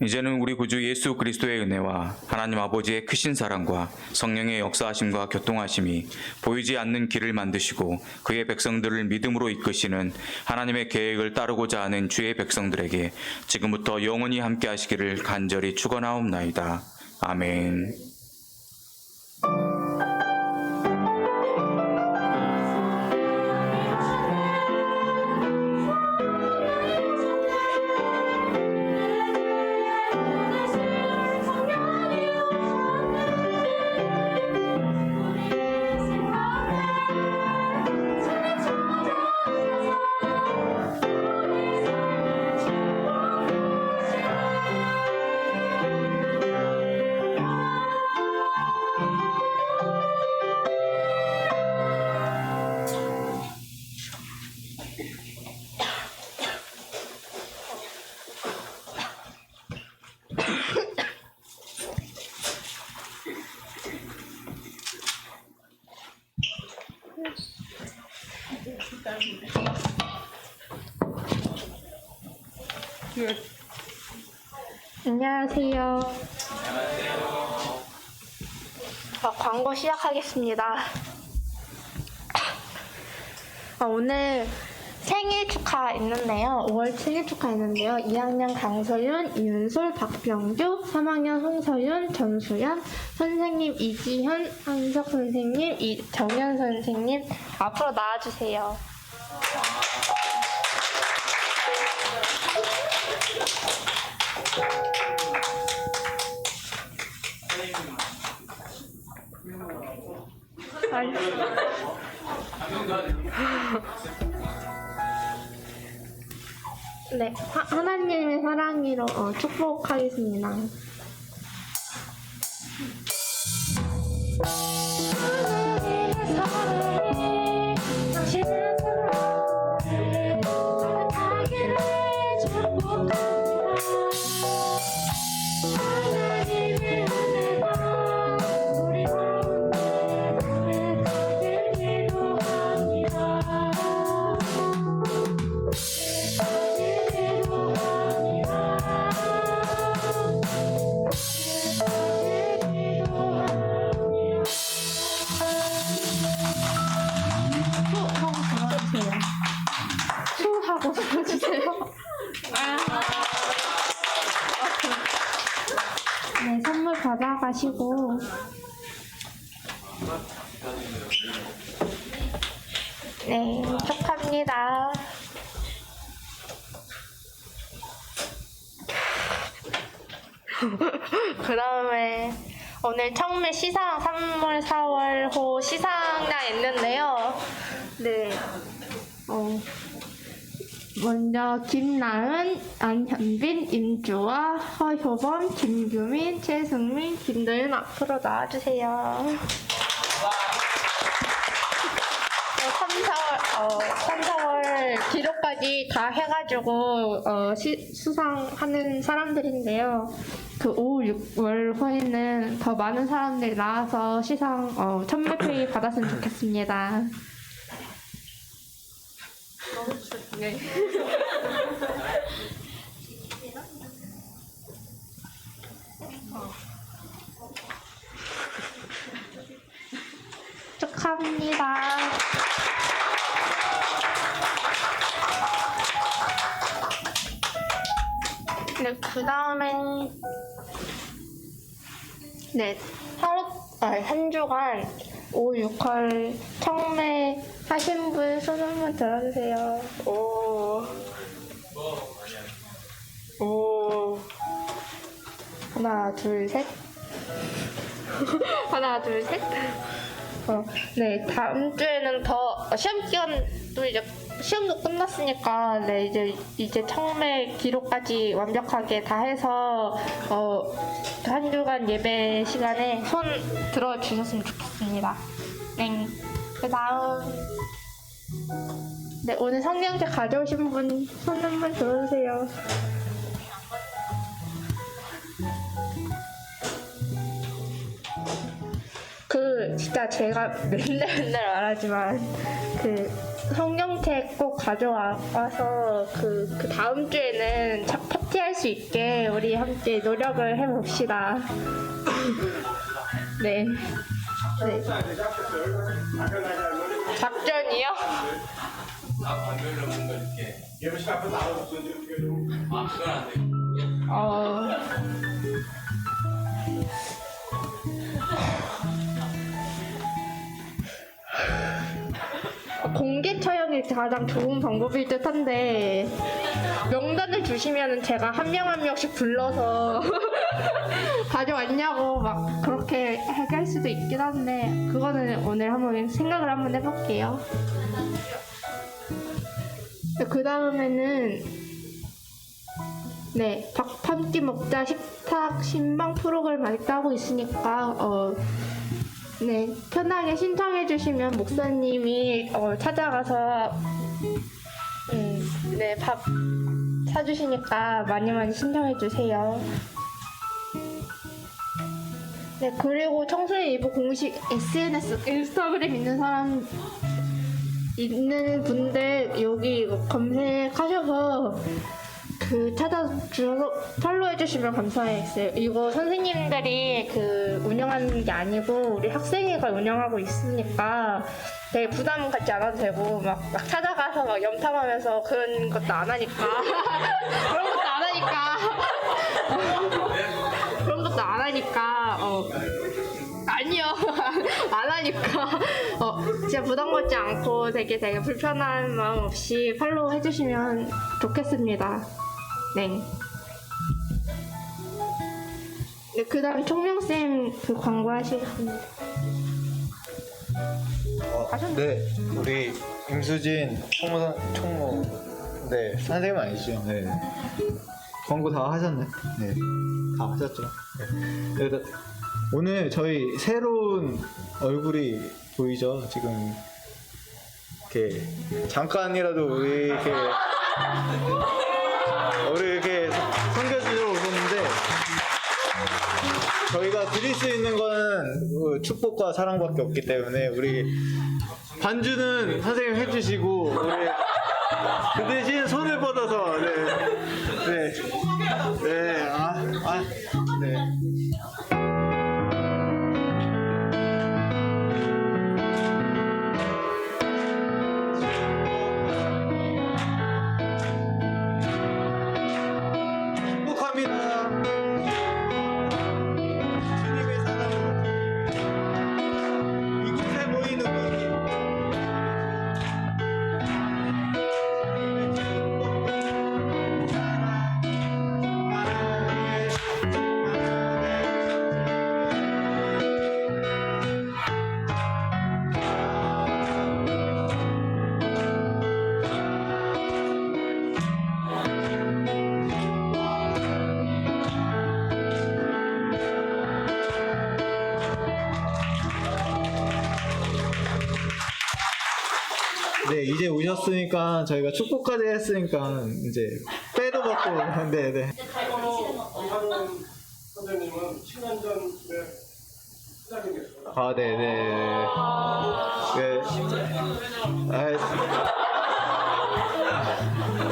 이제는 우리 구주 예수 그리스도의 은혜와 하나님 아버지의 크신 사랑과 성령의 역사하심과 교통하심이 보이지 않는 길을 만드시고 그의 백성들을 믿음으로 이끄시는 하나님의 계획을 따르고자 하는 주의 백성들에게 지금부터 영원히 함께 하시기를 간절히 축원하옵나이다. 아멘. 안녕하세요. 광고 시작하겠습니다. 오늘 생일 축하 있는데요. 5월 생일 축하 있는데요. 2학년 강서윤, 이윤솔, 박병규, 3학년 홍서윤, 전수연, 선생님 이지현, 한석 선생님, 정현 선생님 앞으로 나와주세요. 네, 하나님의 사랑으로 축복하겠습니다. 수하고 들어주세요. 네, 선물 받아가시고. 네, 축하합니다. 그 다음에 오늘 청매 시상 3월, 4월호 시상량 있는데요. 네. 먼저 김나은, 안현빈, 임주아, 허효범, 김규민, 최승민, 김도윤 앞으로 나와주세요. 3, 4월 기록까지 다 해가지고 수상하는 사람들인데요. 그 5, 6월 후에는 더 많은 사람들이 나와서 시상 천매표이 받았으면 좋겠습니다. 네. 축하합니다. 네, 그 다음에 한 주간 5, 6월 청매 하신 분 손 한번 들어주세요. 오. 하나, 둘, 셋. 하나, 둘, 셋. 네, 다음 주에는 더 시험 기간도 이제 시험도 끝났으니까 이제 청매 기록까지 완벽하게 다 해서 한 주간 예배 시간에 손 들어주셨으면 좋겠습니다. 네. 그다음 오늘 성경책 가져오신 분 손 한번 들어주세요. 진짜 제가 맨날 말하지만 성경책 꼭 가져와서 그 다음 주에는 파티할 수 있게 우리 함께 노력을 해봅시다. 네. 네. 작전이요? 공개 촬영이 가장 좋은 방법일 듯한데 명단을 주시면 제가 한 명 한 명씩 불러서 가져왔냐고 막 그렇게 할 수도 있긴 한데 그거는 오늘 한번 생각을 한번 해볼게요. 그 다음에는 네, 밥 한 끼 먹자 식탁 신방 프로그램 아직도 하고 있으니까 네, 편하게 신청해 주시면 목사님이 찾아가서 네, 밥 사주시니까 많이 많이 신청해 주세요. 네, 그리고 청소년 일부 공식 SNS 인스타그램 있는 분들 여기 이거 검색하셔서 찾아주셔서 팔로우 해주시면 감사하겠어요. 이거 선생님들이 운영하는 게 아니고 우리 학생회가 운영하고 있으니까 되게 부담 갖지 않아도 되고 막 찾아가서 막 염탐하면서 그런 것도 안 하니까 그런 것도 안 하니까 그런 것도 안 하니까 아니요 안 하니까 진짜 부담 갖지 않고 되게 불편한 마음 없이 팔로우 해주시면 좋겠습니다. 네. 네, 그 다음 총명쌤 광고 하시겠습니다. 네, 우리 임수진 총무, 네, 선생님 아니시죠? 네. 광고 다 하셨네. 네, 다 하셨죠. 네. 네, 오늘 저희 새로운 얼굴이 보이죠? 지금 이렇게 잠깐이라도 우리 이렇게 섬겨주러 오셨는데 저희가 드릴 수 있는 거는 축복과 사랑밖에 없기 때문에 우리 반주는 선생님 해주시고 우리 그 대신 손을 뻗어서 네. 행복합니다. 주님의 사랑으로 이곳에 모이는 우리 네, 이제 오셨으니까 저희가 축복까지 했으니까 이제 빼도 받고 네. 선생님은 10년 전에 시작이겠습니다. 네네.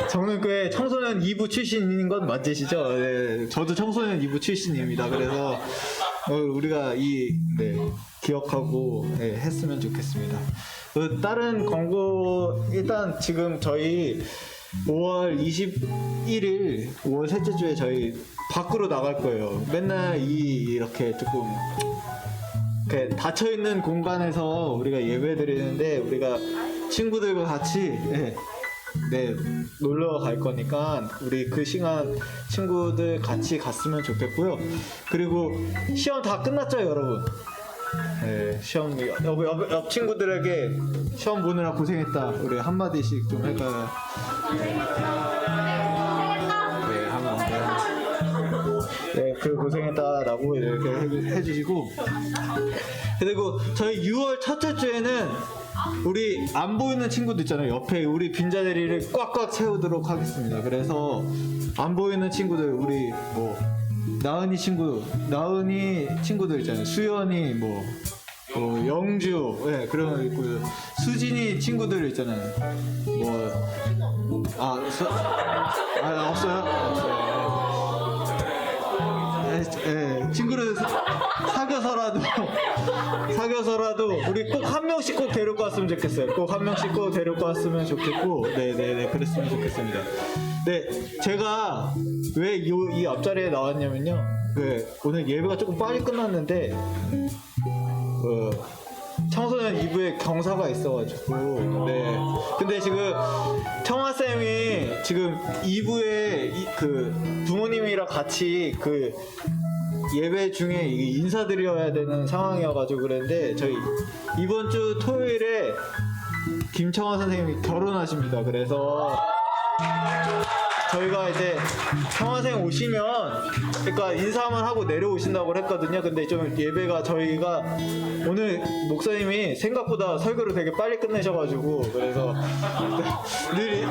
정릉교회 청소년 2부 출신인 건 맞으시죠? 네, 저도 청소년 2부 출신입니다. 그래서 우리가 기억하고 했으면 좋겠습니다. 다른 광고 일단 지금 저희 5월 21일 5월 셋째 주에 저희 밖으로 나갈 거예요. 맨날 이렇게 조금 이렇게 닫혀 있는 공간에서 우리가 예배드리는데 우리가 친구들과 같이 놀러 갈 거니까 우리 그 시간 친구들 같이 갔으면 좋겠고요. 그리고 시험 다 끝났죠, 여러분? 네, 시험 옆 친구들에게 시험 보느라 고생했다. 우리 한마디씩 좀 할까요? 네, 네, 그 고생했다라고 이렇게 해주시고 그리고 저희 6월 첫째 주에는 우리 안 보이는 친구들 있잖아요. 옆에 우리 빈자리를 꽉꽉 채우도록 하겠습니다. 그래서 안 보이는 친구들 우리 나은이 친구들 있잖아요. 수연이 영주, 예, 그런 거 있고요. 수진이 친구들 있잖아요. 없어요? 없어요. 예, 친구를 사귀어서라도 우리 꼭 한 명씩 꼭 데리고 왔으면 좋겠어요. 꼭 한 명씩 꼭 데리고 왔으면 좋겠고, 네네네, 그랬으면 좋겠습니다. 네, 제가 왜 이 앞자리에 나왔냐면요. 오늘 예배가 조금 빨리 끝났는데, 청소년 2부에 경사가 있어가지고, 네. 근데 지금 청아쌤이 지금 2부에 부모님이랑 같이 예배 중에 인사드려야 되는 상황이어가지고 그랬는데, 저희 이번 주 토요일에 김청아 선생님이 결혼하십니다. 그래서 저희가 이제 청아생 오시면 그러니까 인사만 하고 내려오신다고 했거든요. 근데 좀 예배가 저희가 오늘 목사님이 생각보다 설교를 되게 빨리 끝내셔가지고 그래서 늘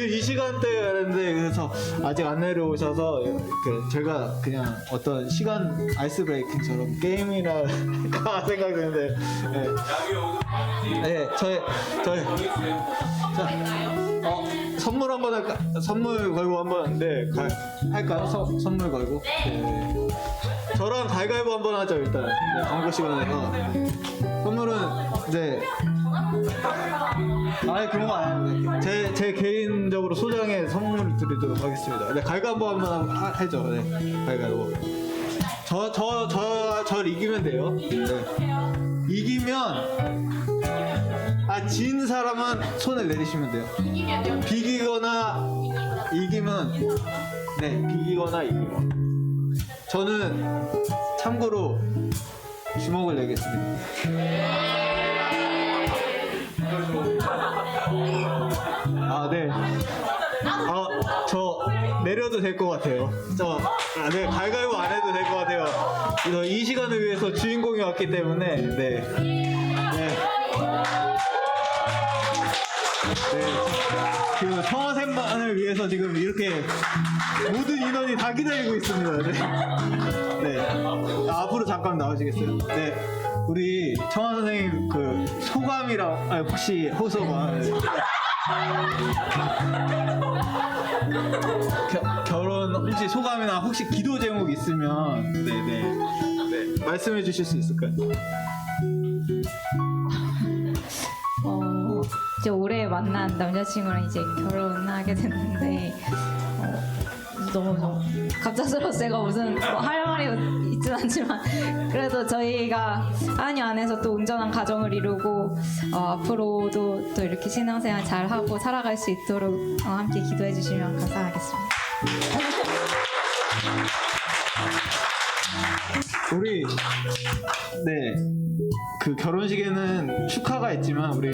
이 시간대에 그랬는데 그래서 아직 안 내려오셔서 제가 그냥 어떤 시간 아이스 브레이킹처럼 게임이나 할까 생각되는데 저희 선물 한번 할까? 선물 걸고 한번 할까요? 선물 걸고. 네. 저랑 가위바위보 한번 하죠 일단. 네, 광고 시간에서 선물은 그런 거 안 해요. 제 개인적으로 소장의 선물을 드리도록 하겠습니다. 네, 가위바위보 한번 하죠. 네, 가위바위보. 저 이기면 돼요. 네. 이기면. 진 사람은 손을 내리시면 돼요. 비기거나 이기면 비기거나 이기면 저는 참고로 주먹을 내겠습니다. 네. 저 내려도 될 것 같아요. 가위바위보 안 해도 될 것 같아요. 이 시간을 위해서 주인공이 왔기 때문에 청아생만을 위해서 지금 이렇게 모든 인원이 다 기다리고 있습니다. 앞으로 잠깐 나와주시겠어요? 네, 우리 청아 선생님 소감이랑 혹시 호소가 결혼 혹시 소감이나 혹시 기도 제목 있으면 말씀해 주실 수 있을까요? 이제 올해 만난 남자친구랑 이제 결혼하게 됐는데 너무 갑작스러워서 제가 무슨 할 말이 있진 않지만 그래도 저희가 하나님 안에서 또 온전한 가정을 이루고 앞으로도 또 이렇게 신앙생활 잘하고 살아갈 수 있도록 함께 기도해 주시면 감사하겠습니다. 우리 결혼식에는 축하가 있지만 우리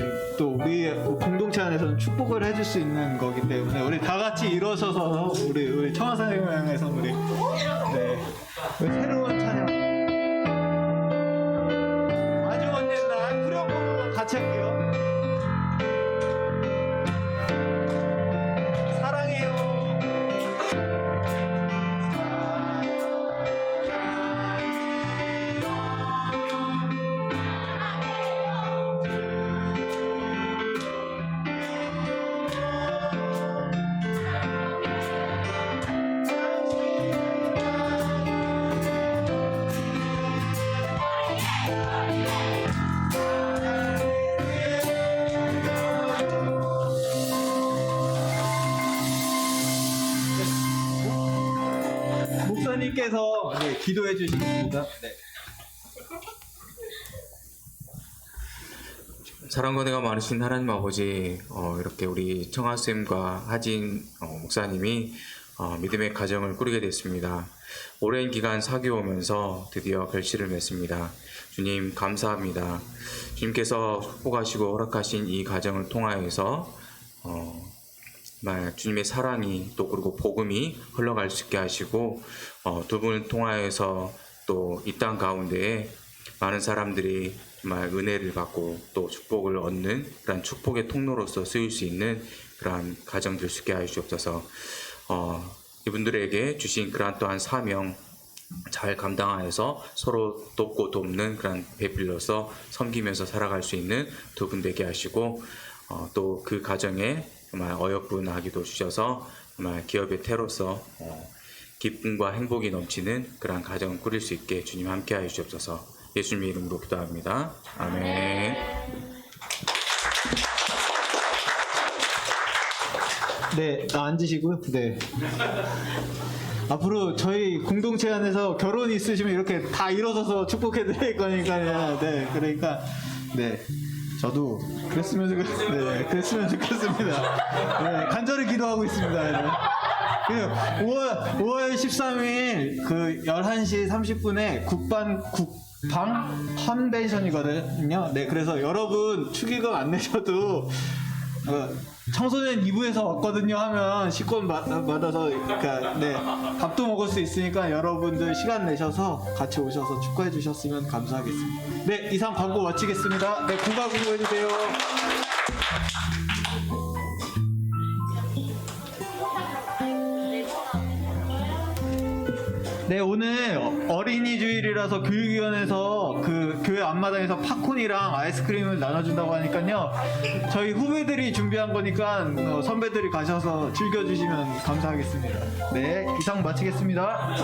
공동체 안에서는 축복을 해줄 수 있는 거기 때문에 우리 다 같이 일어서서 우리 청아 선생님을 향해서 우리 새로운 찬양 아주 먼 날 후렴구만 같이 할게요. 목사님께서 기도해 주시겠습니다. 사랑과 은혜가 많으신 하나님 아버지, 이렇게 우리 청아쌤과 하진 목사님이 믿음의 가정을 꾸리게 됐습니다. 오랜 기간 사귀어오면서 드디어 결실을 맺습니다. 주님 감사합니다. 주님께서 축복하시고 허락하신 이 가정을 통하여서 주님의 사랑이 또 그리고 복음이 흘러갈 수 있게 하시고 두 분을 통하여서 또 이 땅 가운데에 많은 사람들이 정말 은혜를 받고 또 축복을 얻는 그런 축복의 통로로서 쓰일 수 있는 그러한 가정 될 수 있게 하시옵소서. 이분들에게 주신 그러한 또한 사명 잘 감당하여서 서로 돕고 돕는 그런 배필로서 섬기면서 살아갈 수 있는 두 분 되게 하시고 또 그 가정에 정말 어여쁜 아기도 주셔서 정말 기업의 태로서 기쁨과 행복이 넘치는 그런 가정을 꾸릴 수 있게 주님 함께하여 주옵소서. 예수님의 이름으로 기도합니다. 아멘. 네, 앉으시고요. 네. 앞으로 저희 공동체 안에서 결혼 있으시면 이렇게 다 일어서서 축복해 드릴 거니까요. 네, 그러니까 네. 저도 그랬으면 좋겠습니다. 네, 간절히 기도하고 있습니다. 네. 5월 13일 그 11시 30분에 국방 컨벤션이거든요. 네, 그래서 여러분 축의금 안 내셔도 청소년 2부에서 왔거든요 하면 식권 받아서 그러니까 네, 밥도 먹을 수 있으니까 여러분들 시간 내셔서 같이 오셔서 축하해 주셨으면 감사하겠습니다. 네, 이상 광고 마치겠습니다. 네, 공부해 주세요. 네, 오늘 어린이 주일이라서 교육위원회에서 그 교회 앞마당에서 팝콘이랑 아이스크림을 나눠준다고 하니까요. 저희 후배들이 준비한 거니까 선배들이 가셔서 즐겨주시면 감사하겠습니다. 네, 이상 마치겠습니다.